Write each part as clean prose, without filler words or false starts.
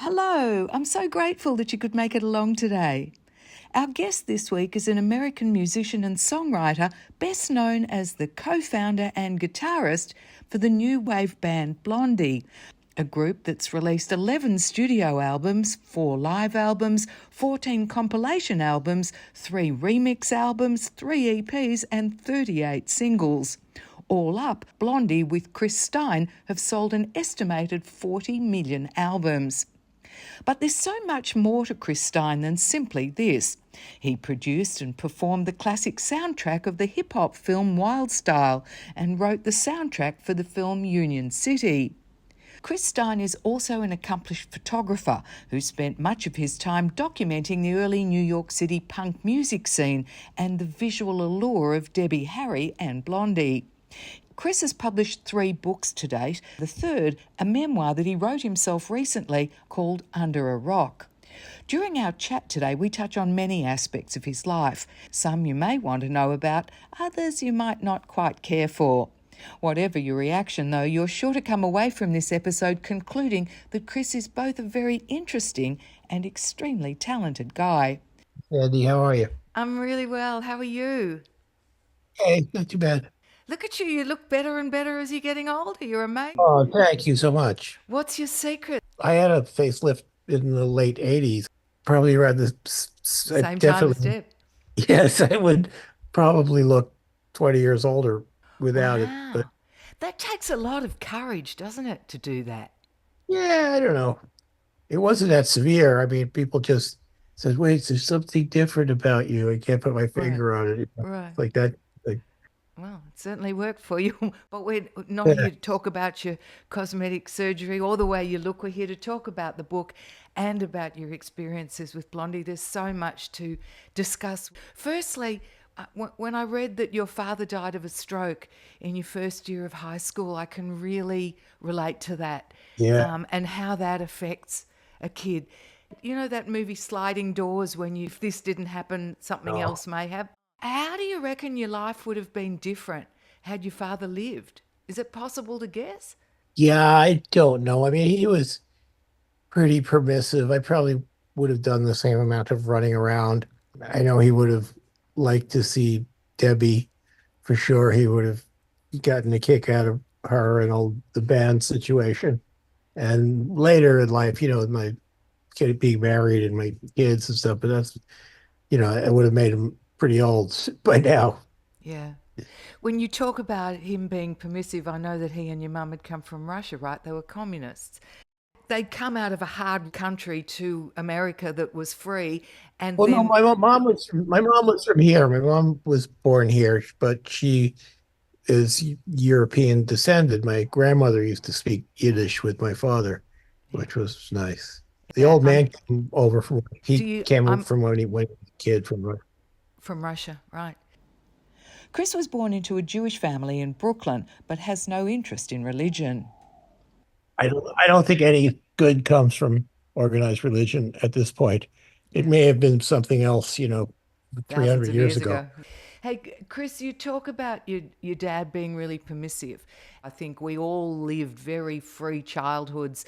Hello, I'm so grateful that you could make it along today. Our guest this week is an American musician and songwriter, best known as the co founder and guitarist for the new wave band Blondie, a group that's released 11 studio albums, 4 live albums, 14 compilation albums, 3 remix albums, 3 EPs, and 38 singles. All up, Blondie with Chris Stein have sold an estimated 40 million albums. But there's so much more to Chris Stein than simply this. He produced and performed the classic soundtrack of the hip-hop film Wild Style and wrote the soundtrack for the film Union City. Chris Stein is also an accomplished photographer who spent much of his time documenting the early New York City punk music scene and the visual allure of Debbie Harry and Blondie. Chris has published 3 books to date, the third a memoir that he wrote himself recently called Under a Rock. During our chat today, we touch on many aspects of his life. Some you may want to know about, others you might not quite care for. Whatever your reaction, though, you're sure to come away from this episode concluding that Chris is both a very interesting and extremely talented guy. Andy, how are you? I'm really well. How are you? Hey, not too bad. Look at you. You look better and better as you're getting older. You're amazing. Oh, thank you so much. What's your secret? I had a facelift in the late 80s, probably around I Same time as definitely, Deb. yes, I would probably look 20 years older without it. But Wow. That takes a lot of courage, doesn't it, to do that? yeah, I don't know. It wasn't that severe. I mean, people just said, wait, there's something different about you. I can't put my Right, finger on it. right. Like that. Like, Well, it certainly worked for you. But we're not yeah. here to talk about your cosmetic surgery or the way you look. We're here to talk about the book and about your experiences with Blondie. There's so much to discuss. Firstly, when I read that your father died of a stroke in your first year of high school, I can really relate to that, Yeah. and how that affects a kid. You know that movie Sliding Doors, when if this didn't happen, something Oh. else may have? How do you reckon your life would have been different had your father lived? Is it possible to guess? Yeah, I don't know. I mean, he was pretty permissive. I probably would have done the same amount of running around. I know he would have liked to see Debbie for sure. He would have gotten a kick out of her and all the band situation. And later in life, my kid being married and my kids and stuff, but that's, it would have made him pretty old by now. Yeah. When you talk about him being permissive, I know that he and your mum had come from Russia, right? They were communists. They'd come out of a hard country to America that was free, and Well, no, then, my mom was from here. My mom was born here, but she is European descended. My grandmother used to speak Yiddish with my father, yeah, which was nice. The yeah, old man do he you, came over I'm from when he was a kid from from Russia, right? Chris was born into a Jewish family in Brooklyn, but has no interest in religion. I don't think any good comes from organized religion at this point. It Yeah. may have been something else, Thousands 300 of years years ago. ago. Hey, Chris, you talk about your dad being really permissive. I think we all lived very free childhoods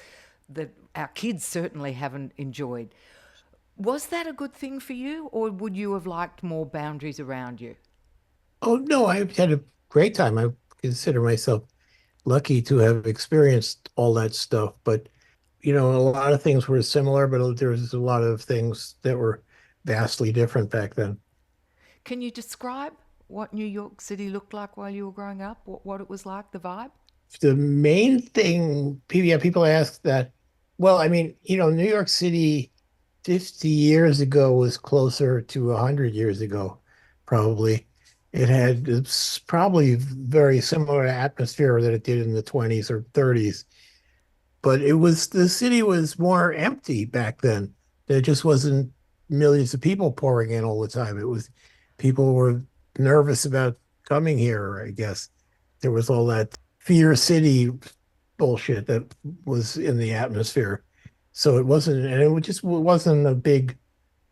that our kids certainly haven't enjoyed. Was that a good thing for you, or would you have liked more boundaries around you? Oh no, I had a great time. I consider myself lucky to have experienced all that stuff. But a lot of things were similar, but there was a lot of things that were vastly different back then. Can you describe what New York City looked like while you were growing up? What it was like, the vibe? The main thing, people ask that. Well, I mean, New York City 50 years ago was closer to 100 years ago, probably. It's probably very similar atmosphere that it did in the 20s or 30s, but the city was more empty back then. There just wasn't millions of people pouring in all the time. People were nervous about coming here, I guess. There was all that fear city bullshit that was in the atmosphere. So it wasn't a big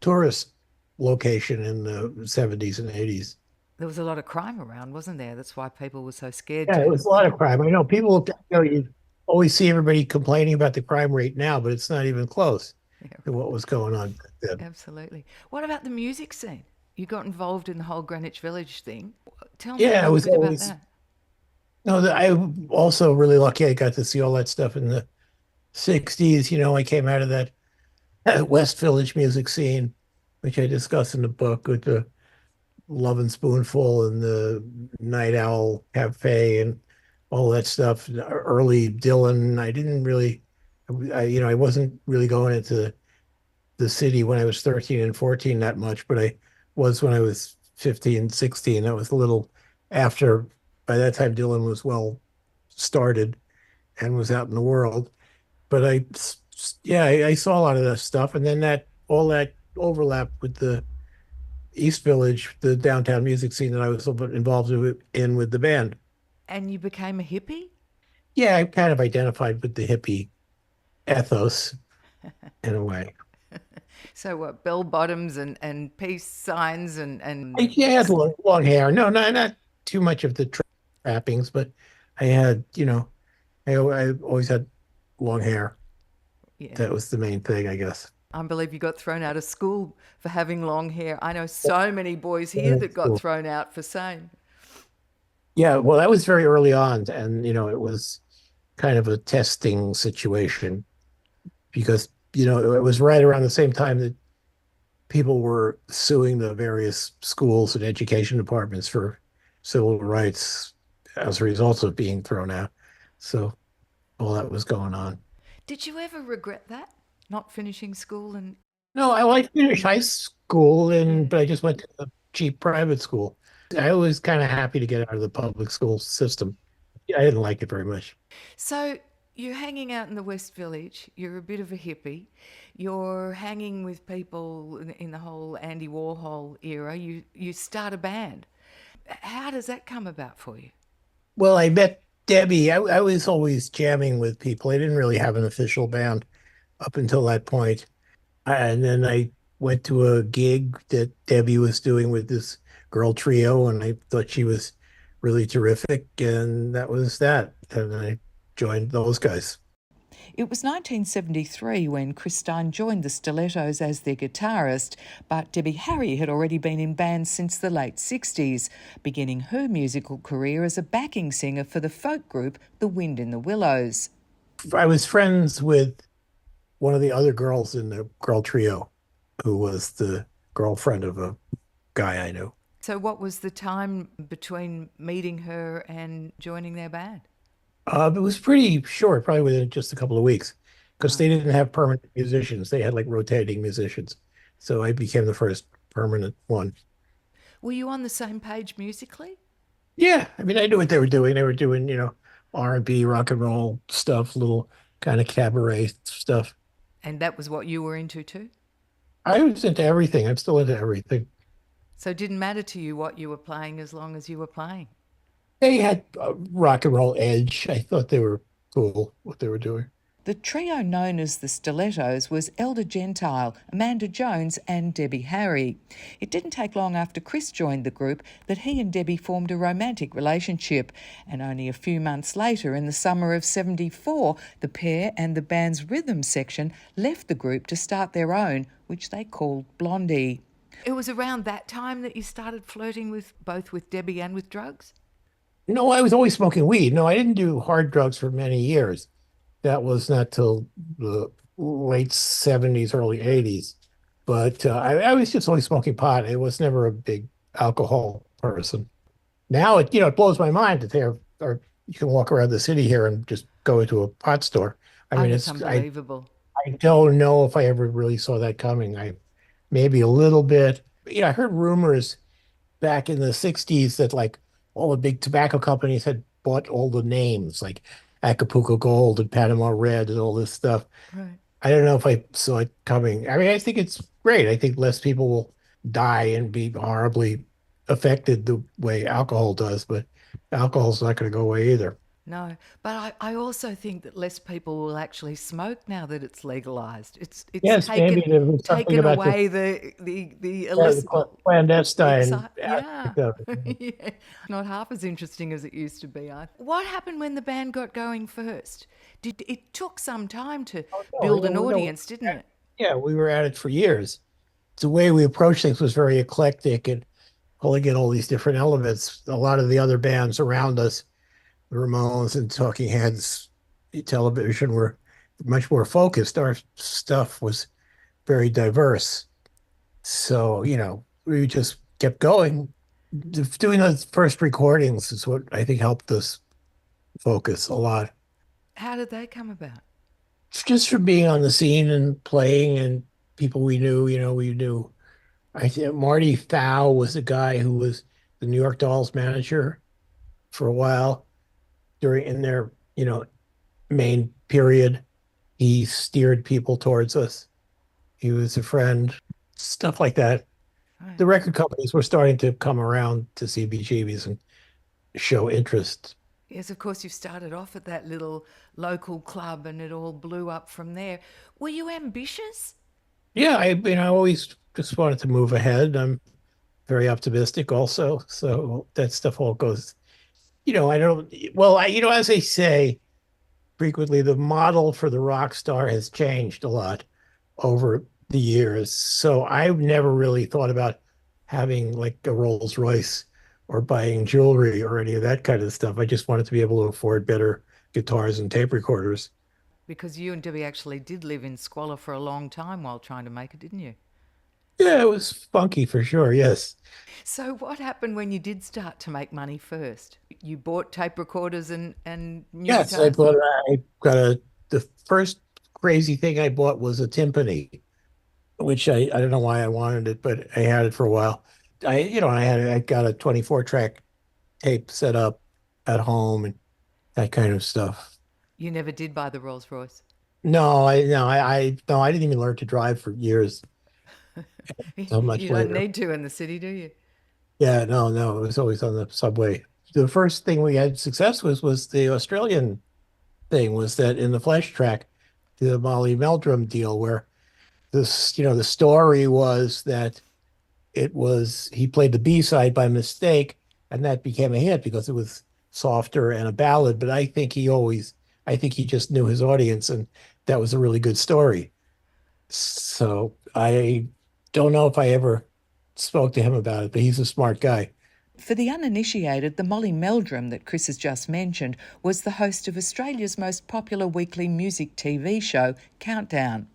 tourist location in the 70s and 80s. There was a lot of crime around, wasn't there? That's why people were so scared Yeah, it to. was a lot of crime. I know people, always see everybody complaining about the crime rate now, but it's not even close Yeah, to what was going on back then. absolutely. What about the music scene? You got involved in the whole Greenwich Village thing. Tell me a Yeah, I little was bit about always, that. no, I'm also really lucky I got to see all that stuff in the 60s. I came out of that West Village music scene, which I discuss in the book with the Love and Spoonful and the Night Owl Cafe and all that stuff. Early Dylan. I didn't really, I wasn't really going into the city when I was 13 and 14 that much, but I was when I was 15, 16. That was a little after, by that time, Dylan was well started and was out in the world. But yeah, I saw a lot of that stuff. And then all that overlap with the East Village, the downtown music scene that I was involved with the band. And you became a hippie? Yeah, I kind of identified with the hippie ethos in a way. So what, bell bottoms and peace signs I had long hair. No, not too much of the trappings, but I had, I always had long hair. yeah. That was the main thing, I guess. I believe you got thrown out of school for having long hair. I know so many boys here Yeah, that got cool. thrown out for same. Yeah, well, that was very early on, and it was kind of a testing situation because it was right around the same time that people were suing the various schools and education departments for civil rights as a result of being thrown out. So all that was going on. Did you ever regret that? Not finishing school and No, I like finished high school yeah. but I just went to a cheap private school. I was kind of happy to get out of the public school system. Yeah, I didn't like it very much. So you're hanging out in the West Village. You're a bit of a hippie. You're hanging with people in the whole Andy Warhol era. You start a band. How does that come about for you? Well, I met Debbie. I was always jamming with people. I didn't really have an official band up until that point. And then I went to a gig that Debbie was doing with this girl trio, and I thought she was really terrific. And that was that. And I joined those guys. It was 1973 when Stein joined the Stilettos as their guitarist, but Debbie Harry had already been in bands since the late 60s, beginning her musical career as a backing singer for the folk group The Wind in the Willows. I was friends with one of the other girls in the girl trio, who was the girlfriend of a guy I knew. So, what was the time between meeting her and joining their band? It was pretty short, probably within just a couple of weeks, because they Right. didn't have permanent musicians. They had like rotating musicians. So I became the first permanent one. Were you on the same page musically? Yeah, I mean, I knew what they were doing. They were doing, R&B, rock and roll stuff, little kind of cabaret stuff. And that was what you were into too? I was into everything. I'm still into everything. So, it didn't matter to you what you were playing as long as you were playing? They had a rock and roll edge. I thought they were cool what they were doing. The trio known as the Stilettos was Elder Gentile, Amanda Jones, and Debbie Harry. It didn't take long after Chris joined the group that he and Debbie formed a romantic relationship, and only a few months later, in the summer of '74, the pair and the band's rhythm section left the group to start their own, which they called Blondie. It was around that time that you started flirting with both with Debbie and with drugs? No, I was always smoking weed. No, I didn't do hard drugs for many years. That was not till the late 70s, early 80s. But I was just always smoking pot. I was never a big alcohol person. Now it blows my mind that or you can walk around the city here and just go into a pot store. I Oh, mean, that's unbelievable. I don't know if I ever really saw that coming. I maybe a little bit. I heard rumors back in the 60s that like all the big tobacco companies had bought all the names, like Acapulco Gold and Panama Red and all this stuff. Right. I don't know if I saw it coming. I mean, I think it's great. I think less people will die and be horribly affected the way alcohol does, but alcohol's not going to go away either. No, but I also think that less people will actually smoke now that it's legalized. It's Yes, maybe there was something taken about away the the illicit, the clandestine yeah. aspect of it. Yeah, not half as interesting as it used to be. What happened when the band got going first? Did it took some time to Oh, build an no, audience, didn't it? yeah, we were at it for years. The way we approached things was very eclectic and pulling in all these different elements. A lot of the other bands around us, the Ramones and Talking Heads, Television, were much more focused. Our stuff was very diverse. So, we just kept going. Doing those first recordings is what I think helped us focus a lot. How did they come about? Just from being on the scene and playing and people we knew, we knew. I think Marty Fau was the guy who was the New York Dolls manager for a while during in their, main period. He steered people towards us. He was a friend, stuff like that. Right. The record companies were starting to come around to CBGBs and show interest. Yes, of course, you started off at that little local club and it all blew up from there. Were you ambitious? Yeah, I always just wanted to move ahead. I'm very optimistic also. So that stuff all goes, I don't, well, as they say frequently, the model for the rock star has changed a lot over the years. So I've never really thought about having like a Rolls Royce or buying jewelry or any of that kind of stuff. I just wanted to be able to afford better guitars and tape recorders. Because you and Debbie actually did live in squalor for a long time while trying to make it, didn't you? Yeah, it was funky for sure. Yes. So, what happened when you did start to make money first? You bought tape recorders and new Yes, guitars? I got the first crazy thing I bought was a timpani, which I don't know why I wanted it, but I had it for a while. I got a 24 track tape set up at home and that kind of stuff. You never did buy the Rolls Royce. No, no, I didn't even learn to drive for years, so much You don't later. need to in the city, do you? Yeah, no, it was always on the subway. The first thing we had success with was the Australian thing, was that in the Flash track, the Molly Meldrum deal, where the story was that he played the B side by mistake, and that became a hit because it was softer and a ballad. But I think he just knew his audience, and that was a really good story. So I don't know if I ever spoke to him about it, but he's a smart guy. For the uninitiated, the Molly Meldrum that Chris has just mentioned was the host of Australia's most popular weekly music TV show, Countdown.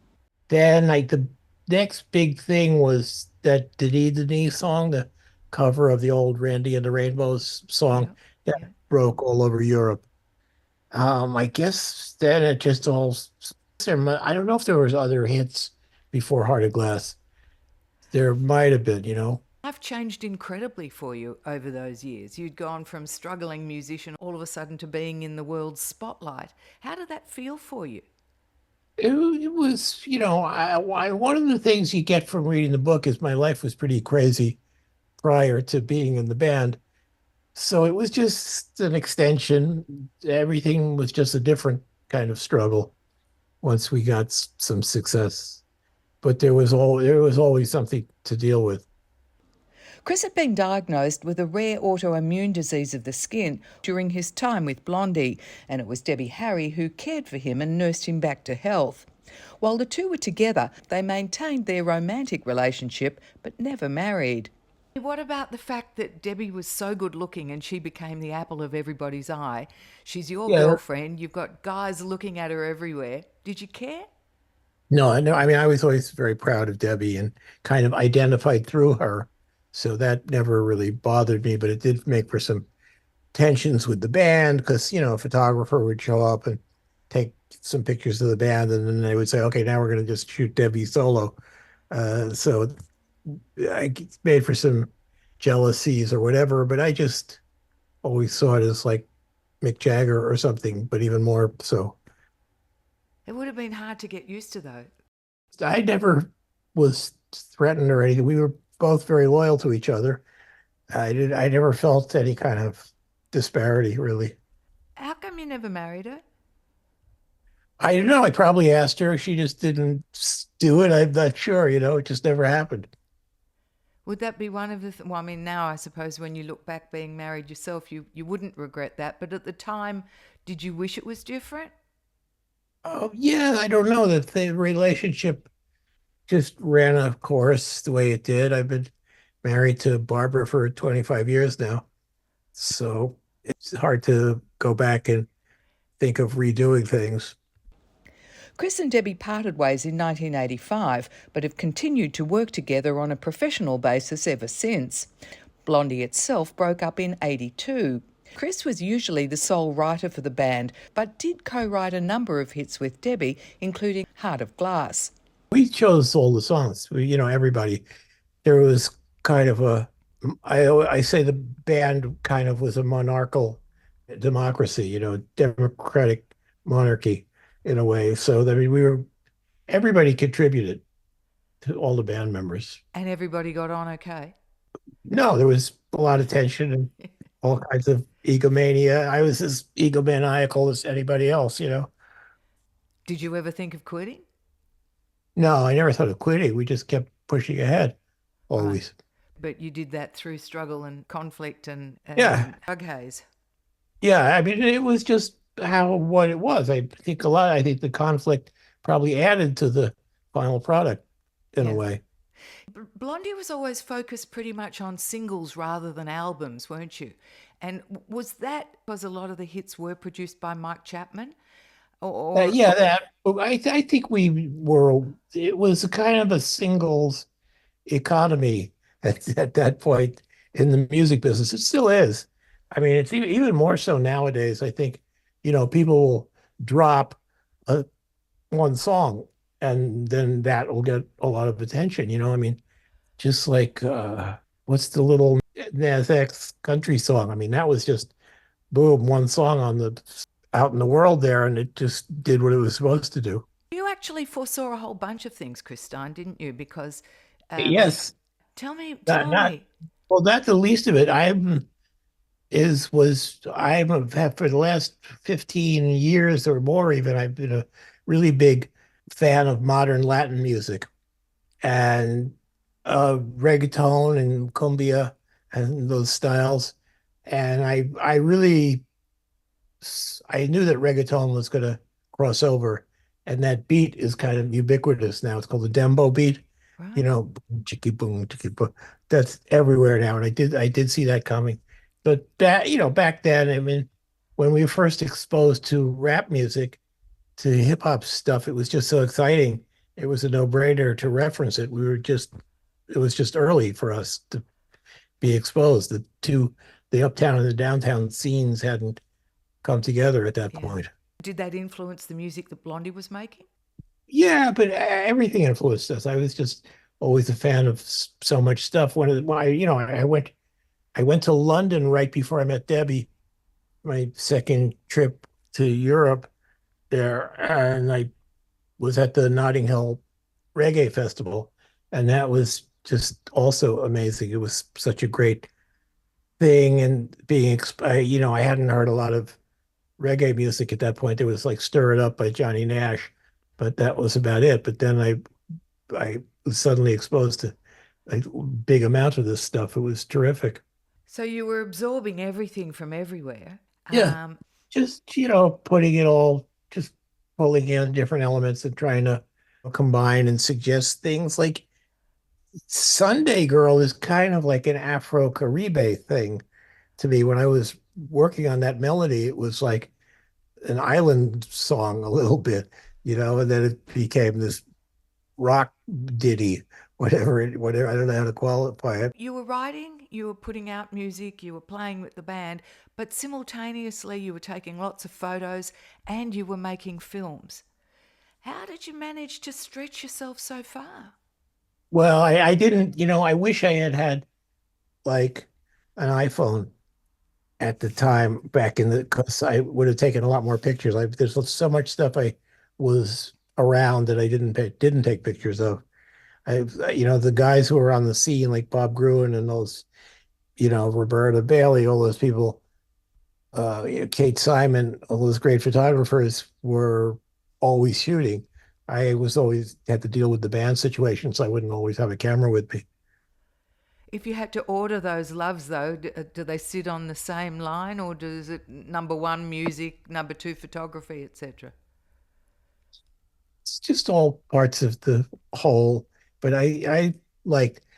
Then like the next big thing was that Dee song, the cover of the old Randy and the Rainbows song Yeah, that yeah. broke all over Europe. I guess then it just all. I don't know if there was other hits before Heart of Glass. There might have been. Life changed incredibly for you over those years. You'd gone from struggling musician all of a sudden to being in the world's spotlight. How did that feel for you? It was, one of the things you get from reading the book is my life was pretty crazy prior to being in the band. So it was just an extension. Everything was just a different kind of struggle once we got some success. But there was always something to deal with. Chris had been diagnosed with a rare autoimmune disease of the skin during his time with Blondie, and it was Debbie Harry who cared for him and nursed him back to health. While the two were together, they maintained their romantic relationship but never married. What about the fact that Debbie was so good looking and she became the apple of everybody's eye? She's your Yeah, girlfriend, you've got guys looking at her everywhere. Did you care? no, no. I mean, I was always very proud of Debbie and kind of identified through her. So that never really bothered me, but it did make for some tensions with the band because, a photographer would show up and take some pictures of the band, and then they would say, okay, now we're going to just shoot Debbie solo. So I made for some jealousies or whatever, but I just always saw it as like Mick Jagger or something, but even more so. It would have been hard to get used to, though. I never was threatened or anything. We were both very loyal to each other. I never felt any kind of disparity really. How come you never married her? I don't know. I probably asked her. She just didn't do it. I'm not sure. It just never happened. Would that be one of the well, I mean, now I suppose when you look back being married yourself, you wouldn't regret that. But at the time, did you wish it was different? Oh, yeah. I don't know that the relationship just ran a course the way it did. I've been married to Barbara for 25 years now. So it's hard to go back and think of redoing things. Chris and Debbie parted ways in 1985, but have continued to work together on a professional basis ever since. Blondie itself broke up in 82. Chris was usually the sole writer for the band, but did co-write a number of hits with Debbie, including Heart of Glass. We chose all the songs. Everybody. There was kind of I say the band kind of was a monarchical democracy, democratic monarchy in a way. So, I mean, everybody contributed to all the band members. And everybody got on okay. No, there was a lot of tension and all kinds of egomania. I was as egomaniacal as anybody else. Did you ever think of quitting? No, I never thought of quitting. We just kept pushing ahead Right. always. But you did that through struggle and conflict Yeah. and drug haze. Yeah. I mean, it was just what it was. I think the conflict probably added to the final product in a Yeah. way. Blondie was always focused pretty much on singles rather than albums, weren't you? And was that because a lot of the hits were produced by Mike Chapman? Or Yeah, I think it was a kind of a singles economy at that point in the music business. It still is. I mean, it's even more so nowadays. I think, people will drop one song and then that will get a lot of attention. I mean, just like what's the little Nas X country song? I mean, that was just boom, one song on the out in the world there, and it just did what it was supposed to do. you actually foresaw a whole bunch of things, Chris Stein, didn't you? Because um, Yes, tell me, not tell not me. well, not the least of it. Have for the last 15 years or more even, I've been a really big fan of modern Latin music and reggaeton and cumbia and those styles. And I knew that reggaeton was going to cross over, and that beat is kind of ubiquitous now. It's called the dembo beat, Right? chicky boom. That's everywhere now, and I did see that coming. But back then, I mean, when we were first exposed to rap music, to hip hop stuff, it was just so exciting. It was a no-brainer to reference it. It was just early for us to be exposed. The uptown and the downtown scenes hadn't come together at that Yeah. point. Did that influence the music that Blondie was making? Yeah, but everything influenced us. I was just always a fan of so much stuff. When I went to London right before I met Debbie, my second trip to Europe there, and I was at the Notting Hill Reggae Festival, and that was just also amazing. It was such a great thing, and I hadn't heard a lot of reggae music at that point. It was like Stir It Up by Johnny Nash, but that was about it. But then I was suddenly exposed to a big amount of this stuff. It was terrific. So you were absorbing everything from everywhere. Yeah, just putting it all, just pulling in different elements and trying to combine and suggest things like Sunday Girl is kind of like an Afro-Caribe thing to me. When I was working on that melody, it was like an island song a little bit, and then it became this rock ditty, whatever. I don't know how to qualify it. You were writing, you were putting out music, you were playing with the band, but simultaneously you were taking lots of photos and you were making films. How did you manage to stretch yourself so far? Well, I didn't, I wish I had had like an iPhone at the time back in the, because I would have taken a lot more pictures. There's so much stuff I was around that I didn't take pictures of. The guys who were on the scene like Bob Gruen and those, Roberta Bailey, all those people, Kate Simon, all those great photographers were always shooting. I was always had to deal with the band situation, so I wouldn't always have a camera with me. If you had to order those loves, though, do they sit on the same line, or does it number one music, number two photography, etc.? It's just all parts of the whole. But I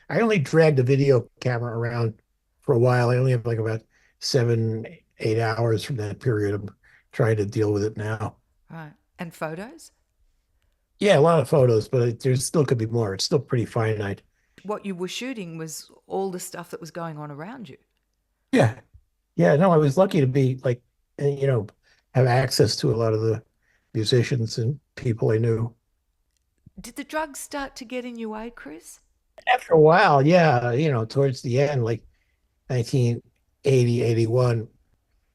only dragged the video camera around for a while. I only have like about 7, 8 hours from that period. I'm trying to deal with it now. Right. And photos? Yeah, a lot of photos, but there still could be more. It's still pretty finite. What you were shooting was all the stuff that was going on around you. Yeah. Yeah, no, I was lucky to be like, have access to a lot of the musicians and people I knew. Did the drugs start to get in your way, Chris? After a while, yeah, towards the end, like 1980, 81,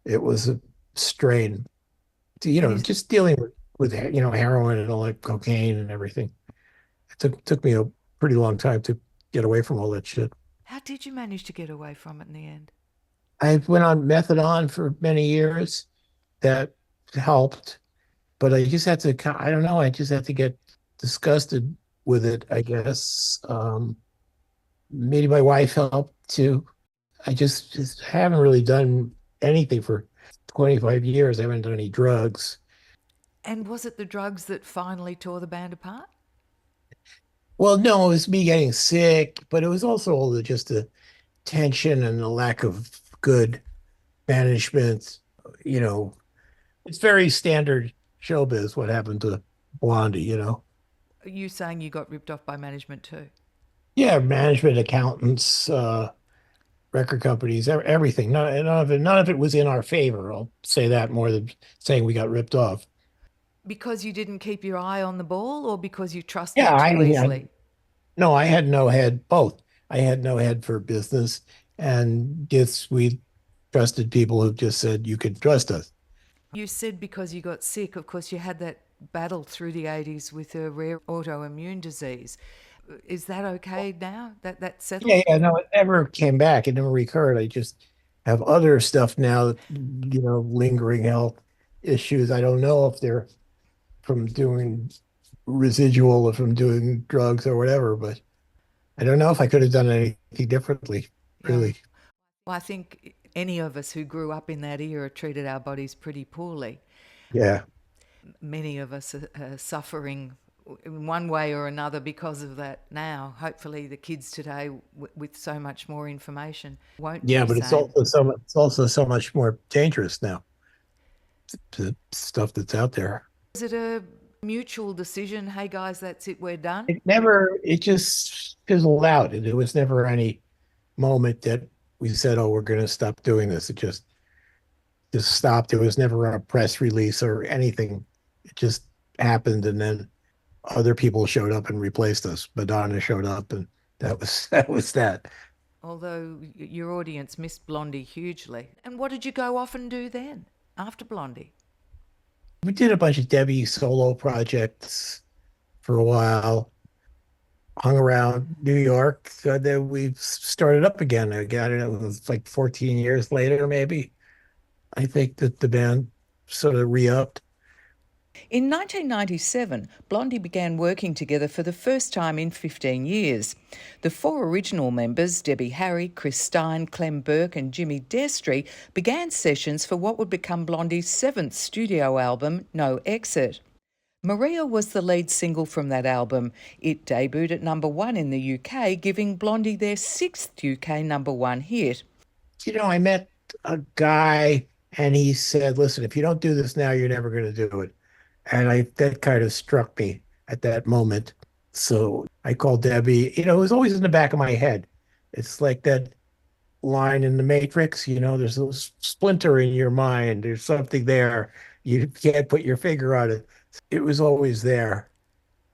it was a strain. And is Just dealing with heroin and all that cocaine and everything. It took me a pretty long time to get away from all that shit. how did you manage to get away from it in the end? I went on methadone for many years. That helped, but I just had to, I don't know, I just had to get disgusted with it, I guess. Maybe my wife helped too. I just haven't really done anything for 25 years. I haven't done any drugs. And was it the drugs that finally tore the band apart? Well, no, it was me getting sick, but it was also all just the tension and the lack of good management. You know, it's very standard showbiz what happened to Blondie. Are you saying you got ripped off by management too? Yeah, management, accountants, record companies, everything. None of it was in our favor. I'll say that more than saying we got ripped off. Because you didn't keep your eye on the ball, or because you Yeah, trusted too easily? no, I had no head, both. I had no head for business, and yes, we trusted people who just said you could trust us. You said because you got sick, of course, you had that battle through the 80s with a rare autoimmune disease. Is that okay now? That Yeah, settled? yeah, no, it never came back. It never recurred. I just have other stuff now, lingering health issues. I don't know if they're from doing residual or from doing drugs or whatever, but I don't know if I could have done anything differently, Yeah. really. Well, I think any of us who grew up in that era treated our bodies pretty poorly. Yeah. Many of us are suffering in one way or another because of that now. Hopefully, the kids today, with so much more information, won't do Yeah, the but it's same. also so much more dangerous now, the stuff that's out there. Is it a mutual decision? Hey, guys, that's it, we're done? It just fizzled out. And there was never any moment that we said, oh, we're going to stop doing this. It just stopped. There was never a press release or anything. It just happened. And then other people showed up and replaced us. Madonna showed up, and that was that was that. Although your audience missed Blondie hugely. And what did you go off and do then, after Blondie? We did a bunch of Debbie solo projects for a while, hung around New York. So then we started up again. I don't know, it was like 14 years later, maybe. I think that the band sort of re-upped. In 1997, Blondie began working together for the first time in 15 years. The four original members, Debbie Harry, Chris Stein, Clem Burke and Jimmy Destry, began sessions for what would become Blondie's seventh studio album, No Exit. Maria was the lead single from that album. It debuted at number one in the UK, giving Blondie their sixth UK number one hit. I met a guy and he said, listen, if you don't do this now, you're never going to do it. And that kind of struck me at that moment. So I called Debbie. It was always in the back of my head. It's like that line in the Matrix, there's a splinter in your mind. There's something there. You can't put your finger on it. It was always there.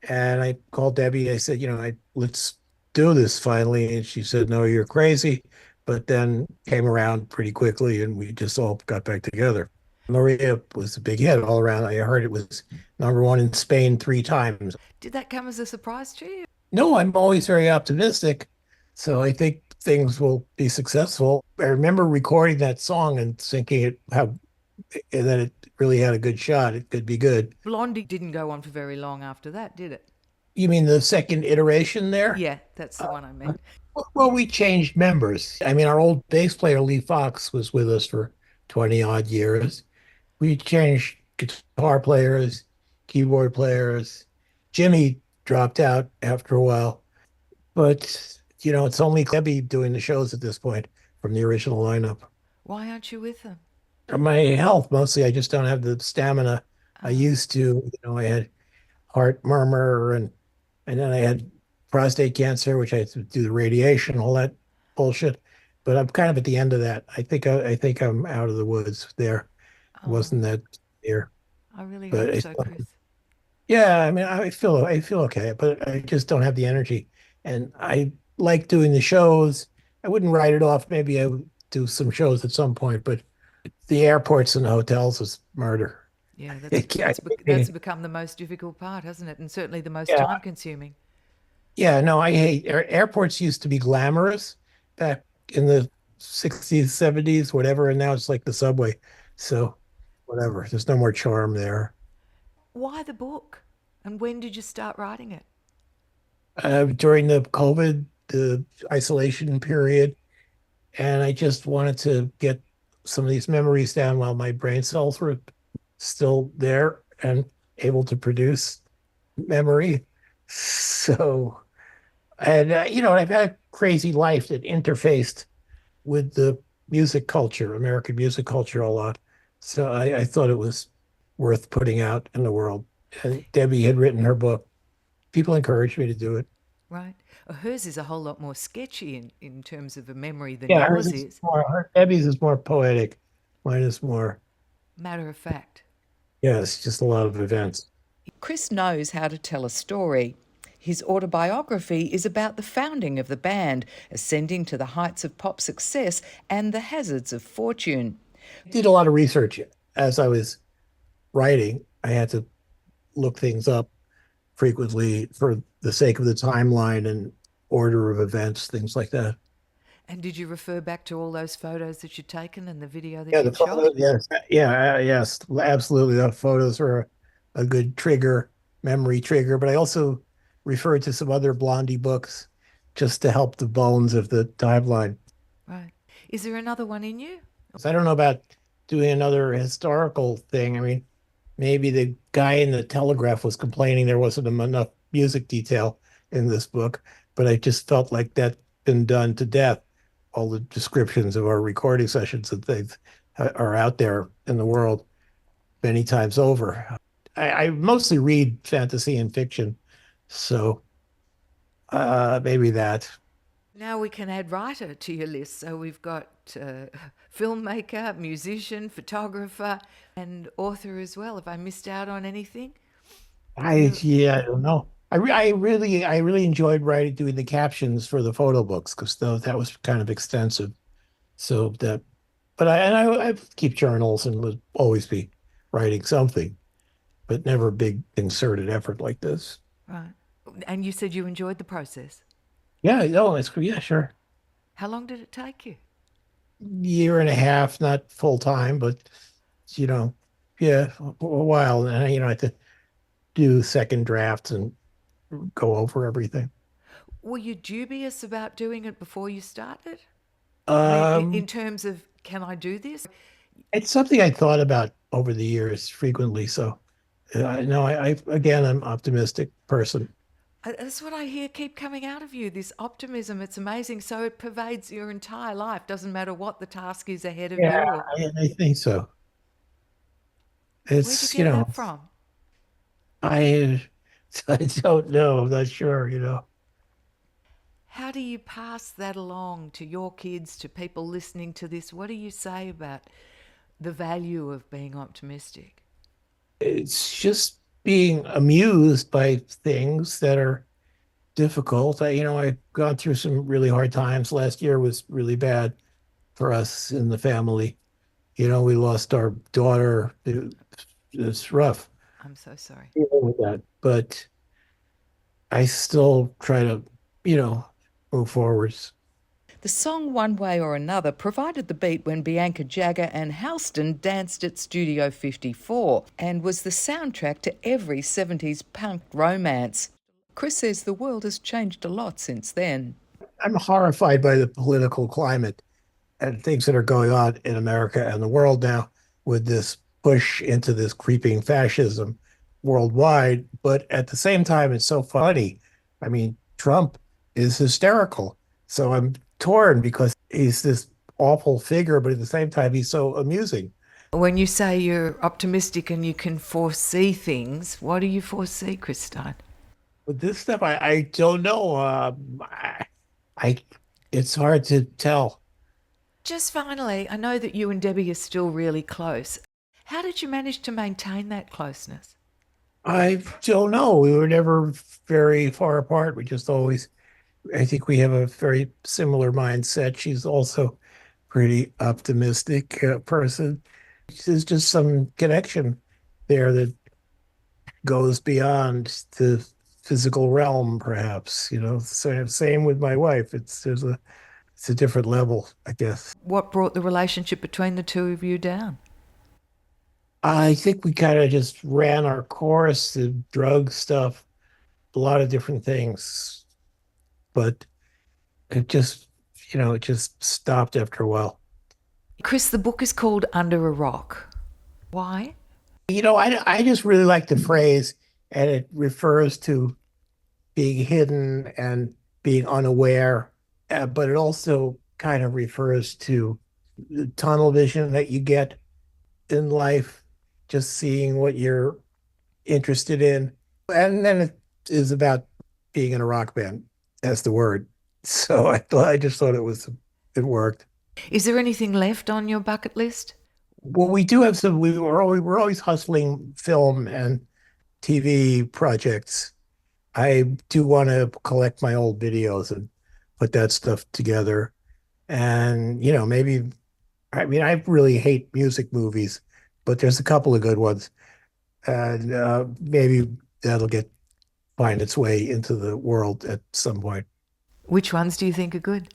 And I called Debbie. I said, let's do this finally. And she said, no, you're crazy. But then came around pretty quickly and we just all got back together. Maria was a big hit all around. I heard it was number one in Spain 3 times. Did that come as a surprise to you? No, I'm always very optimistic. So I think things will be successful. I remember recording that song and thinking it how and that it really had a good shot. It could be good. Blondie didn't go on for very long after that, did it? You mean the second iteration there? Yeah, that's the one I meant. Well, we changed members. I mean, our old bass player Lee Fox was with us for 20 odd years. We changed guitar players, keyboard players. Jimmy dropped out after a while, but it's only Debbie doing the shows at this point from the original lineup. Why aren't you with them? My health, mostly, I just don't have the stamina I Ah, used to. I had heart murmur and then I had prostate cancer, which I had to do the radiation, all that bullshit. But I'm kind of at the end of that. I think I'm out of the woods there. It oh, wasn't that near, I really but hope it's, so, Chris. yeah, I mean, I feel okay, but I just don't have the energy. And I like doing the shows. I wouldn't write it off. Maybe I would do some shows at some point, but the airports and the hotels is murder. Yeah, I that's can't- that's that's become the most difficult part, hasn't it? And certainly the most Yeah, time consuming. yeah, no, I hate airports used to be glamorous back in the 60s, 70s, whatever, and now it's like the subway. So whatever. There's no more charm there. Why the book? And when did you start writing it? During the COVID, the isolation period, and I just wanted to get some of these memories down while my brain cells were still there and able to produce memory. So, and I've had a crazy life that interfaced with the music culture, American music culture a lot. So I thought it was worth putting out in the world. And Debbie had written her book. People encouraged me to do it. Right. Hers is a whole lot more sketchy in terms of a memory than Yeah, hers yours is is. Debbie's is more poetic. Mine is more, Matter of fact. yeah, it's just a lot of events. Chris knows how to tell a story. His autobiography is about the founding of the band, ascending to the heights of pop success and the hazards of fortune. I did a lot of research as I was writing. I had to look things up frequently for the sake of the timeline and order of events, things like that. And did you refer back to all those photos that you'd taken and the video that Yeah, the you'd shot? photos, yes, yeah, yes, absolutely. The photos are a good trigger, memory trigger. But I also referred to some other Blondie books just to help the bones of the timeline. Right. Is there another one in you? So I don't know about doing another historical thing. I mean, maybe the guy in the Telegraph was complaining there wasn't enough music detail in this book, but I just felt like that's been done to death. All the descriptions of our recording sessions that they've are out there in the world many times over. I mostly read fantasy and fiction, so maybe that. Now we can add writer to your list. So we've got filmmaker, musician, photographer, and author as well. Have I missed out on anything? You, Yeah, I don't know. I really enjoyed writing doing the captions for the photo books because that was kind of extensive. So that, but I keep journals and would always be writing something, but never a big concerted effort like this. right. And you said you enjoyed the process. Yeah, no, it's yeah, sure. How long did it take you? Year and a half, not full time, but you know, yeah, a while. And I had to do second drafts and go over everything. Were you dubious about doing it before you started? I mean, in Um, terms of, can I do this? it's something I thought about over the years frequently. So, no, again, I'm an optimistic person. That's what I hear keep coming out of you, this optimism. It's amazing. So it pervades your entire life. Doesn't matter what the task is ahead of Yeah, you or I think so. where'd you It's, get that from? I, I don't know. I'm not sure. How do you pass that along to your kids, to people listening to this? What do you say about the value of being optimistic? It's just being amused by things that are difficult. I've gone through some really hard times. Last year was really bad for us in the family. We lost our daughter. It's rough I'm so sorry. dealing with that, but I still try to, you know, move forwards. The song One Way or Another provided the beat when Bianca Jagger and Houston danced at Studio 54 and was the soundtrack to every 70s punk romance. Chris says the world has changed a lot since then. I'm horrified by the political climate and things that are going on in America and the world now with this push into this creeping fascism worldwide. But at the same time, it's so funny. I mean, Trump is hysterical. So I'm torn because he's this awful figure, but at the same time, he's so amusing. When you say you're optimistic and you can foresee things, what do you foresee, Chris Stein? With this stuff, I don't know. I it's hard to tell. Just finally, I know that you and Debbie are still really close. How did you manage to maintain that closeness? I don't know. We were never very far apart. We just always, I think we have a very similar mindset. She's also pretty optimistic person. There's just some connection there that goes beyond the physical realm, perhaps. So same with my wife. It's a different level, I guess. What brought the relationship between the two of you down? I think we kind of just ran our course, the drug stuff, a lot of different things, but it just stopped after a while. Chris, the book is called Under a Rock. Why? I just really like the phrase, and it refers to being hidden and being unaware, but it also kind of refers to the tunnel vision that you get in life, just seeing what you're interested in. And then it is about being in a rock band. That's the word. So I just thought it worked. Is there anything left on your bucket list? Well, we do have some. We're always hustling film and TV projects. I do want to collect my old videos and put that stuff together. And maybe I mean I really hate music movies, but there's a couple of good ones, and maybe that'll get find its way into the world at some point. Which ones do you think are good?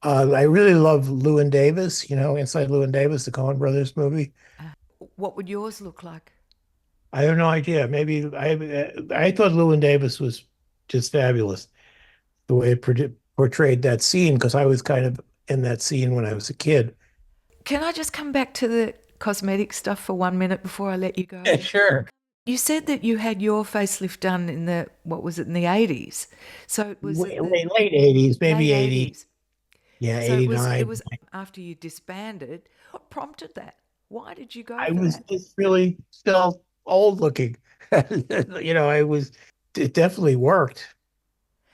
I really love Llewyn Davis, Inside Llewyn Davis, the Coen Brothers movie. What would yours look like? I have no idea. Maybe I thought Llewyn Davis was just fabulous the way it portrayed that scene because I was kind of in that scene when I was a kid. Can I just come back to the cosmetic stuff for 1 minute before I let you go? Yeah, sure. You said that you had your facelift done in what was it, in the 80s? So it was Late 80s, maybe late 80. 80s. Yeah, So it 89. was after you disbanded. What prompted that? Why did you go I for was that? just really still old looking. It definitely worked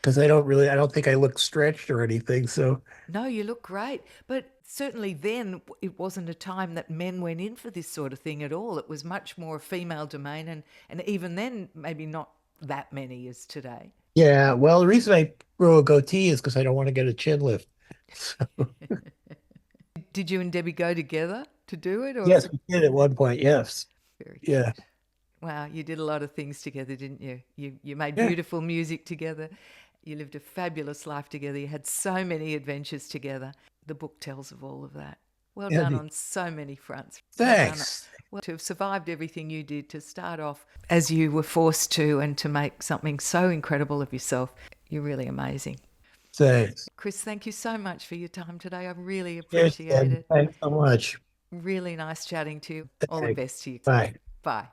because I don't think I looked stretched or anything. So, No, you look great. But certainly then it wasn't a time that men went in for this sort of thing at all. It was much more a female domain and even then maybe not that many as today. yeah, well, the reason I grow a goatee is because I don't want to get a chin lift. Did you and Debbie go together to do it or Yes, we did at one point. Yes. very Yeah. cute? Wow, you did a lot of things together, didn't you? You made Yeah. beautiful music together. You lived a fabulous life together. You had so many adventures together. The book tells of all of that. Well Yeah. done on so many fronts. Well done. Thanks. Well, to have survived everything you did, to start off as you were forced to, and to make something so incredible of yourself, you're really amazing. Thanks. Chris, thank you so much for your time today. I really Yes, appreciate and it. thanks so much. Really nice chatting to you. All the Thanks. best to you. Bye. Bye.